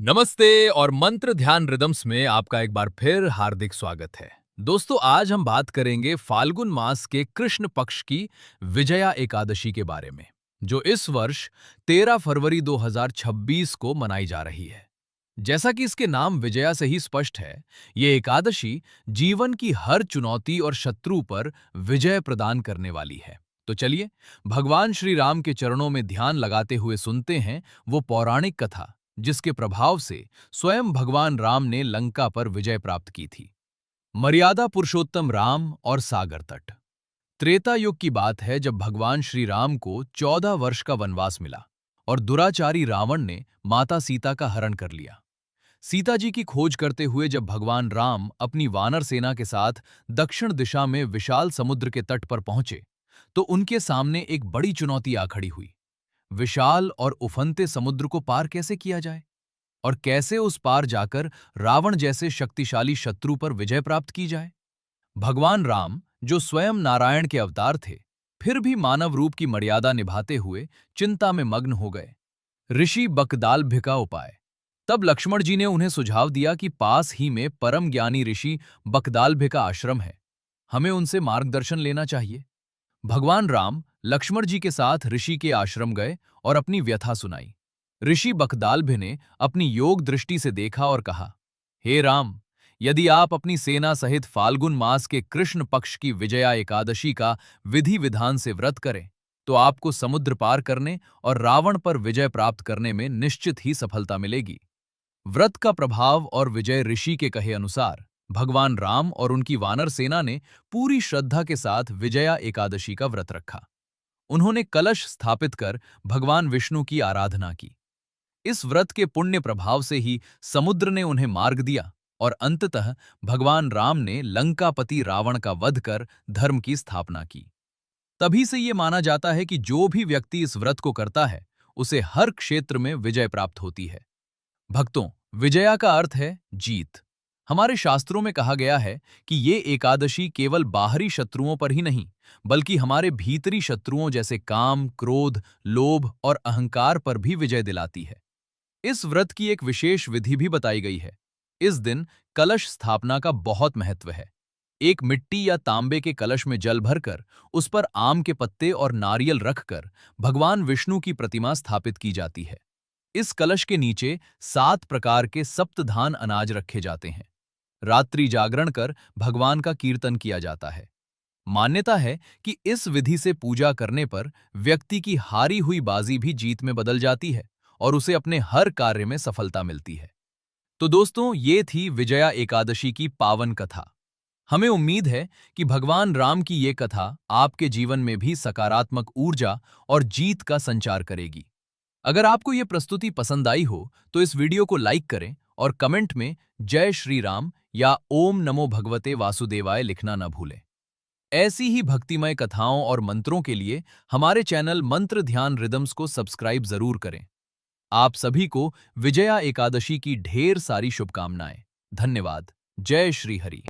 नमस्ते और मंत्र ध्यान रिदम्स में आपका एक बार फिर हार्दिक स्वागत है। दोस्तों, आज हम बात करेंगे फाल्गुन मास के कृष्ण पक्ष की विजया एकादशी के बारे में, जो इस वर्ष 13 फरवरी 2026 को मनाई जा रही है। जैसा कि इसके नाम विजया से ही स्पष्ट है, ये एकादशी जीवन की हर चुनौती और शत्रु पर विजय प्रदान करने वाली है। तो चलिए, भगवान श्री राम के चरणों में ध्यान लगाते हुए सुनते हैं वो पौराणिक कथा जिसके प्रभाव से स्वयं भगवान राम ने लंका पर विजय प्राप्त की थी। मर्यादा पुरुषोत्तम राम और सागर तट। त्रेता युग की बात है जब भगवान श्री राम को 14 वर्ष का वनवास मिला और दुराचारी रावण ने माता सीता का हरण कर लिया। सीता जी की खोज करते हुए जब भगवान राम अपनी वानर सेना के साथ दक्षिण दिशा में विशाल समुद्र के तट पर पहुंचे, तो उनके सामने एक बड़ी चुनौती आ खड़ी हुई। विशाल और उफनते समुद्र को पार कैसे किया जाए और कैसे उस पार जाकर रावण जैसे शक्तिशाली शत्रु पर विजय प्राप्त की जाए। भगवान राम, जो स्वयं नारायण के अवतार थे, फिर भी मानव रूप की मर्यादा निभाते हुए चिंता में मग्न हो गए। ऋषि बकदालभ्य का उपाय। तब लक्ष्मण जी ने उन्हें सुझाव दिया कि पास ही में परम ज्ञानी ऋषि बकदालभ्य का आश्रम है, हमें उनसे मार्गदर्शन लेना चाहिए। भगवान राम लक्ष्मण जी के साथ ऋषि के आश्रम गए और अपनी व्यथा सुनाई। ऋषि बकदालभ्य ने अपनी योग दृष्टि से देखा और कहा, हे राम, यदि आप अपनी सेना सहित फाल्गुन मास के कृष्ण पक्ष की विजया एकादशी का विधि विधान से व्रत करें, तो आपको समुद्र पार करने और रावण पर विजय प्राप्त करने में निश्चित ही सफलता मिलेगी। व्रत का प्रभाव और विजय। ऋषि के कहे अनुसार भगवान राम और उनकी वानर सेना ने पूरी श्रद्धा के साथ विजया एकादशी का व्रत रखा। उन्होंने कलश स्थापित कर भगवान विष्णु की आराधना की। इस व्रत के पुण्य प्रभाव से ही समुद्र ने उन्हें मार्ग दिया और अंततः भगवान राम ने लंकापति रावण का वध कर धर्म की स्थापना की। तभी से ये माना जाता है कि जो भी व्यक्ति इस व्रत को करता है, उसे हर क्षेत्र में विजय प्राप्त होती है। भक्तों, विजया का अर्थ है जीत। हमारे शास्त्रों में कहा गया है कि ये एकादशी केवल बाहरी शत्रुओं पर ही नहीं, बल्कि हमारे भीतरी शत्रुओं जैसे काम, क्रोध, लोभ और अहंकार पर भी विजय दिलाती है। इस व्रत की एक विशेष विधि भी बताई गई है। इस दिन कलश स्थापना का बहुत महत्व है। एक मिट्टी या तांबे के कलश में जल भरकर उस पर आम के पत्ते और नारियल रखकर भगवान विष्णु की प्रतिमा स्थापित की जाती है। इस कलश के नीचे 7 प्रकार के सप्तधान अनाज रखे जाते हैं। रात्रि जागरण कर भगवान का कीर्तन किया जाता है। मान्यता है कि इस विधि से पूजा करने पर व्यक्ति की हारी हुई बाजी भी जीत में बदल जाती है और उसे अपने हर कार्य में सफलता मिलती है। तो दोस्तों, ये थी विजया एकादशी की पावन कथा। हमें उम्मीद है कि भगवान राम की ये कथा आपके जीवन में भी सकारात्मक ऊर्जा और जीत का संचार करेगी। अगर आपको ये प्रस्तुति पसंद आई हो तो इस वीडियो को लाइक करें और कमेंट में जय श्री राम या ओम नमो भगवते वासुदेवाय लिखना न भूलें। ऐसी ही भक्तिमय कथाओं और मंत्रों के लिए हमारे चैनल मंत्र ध्यान रिदम्स को सब्सक्राइब जरूर करें। आप सभी को विजया एकादशी की ढेर सारी शुभकामनाएं। धन्यवाद। जय श्री हरि।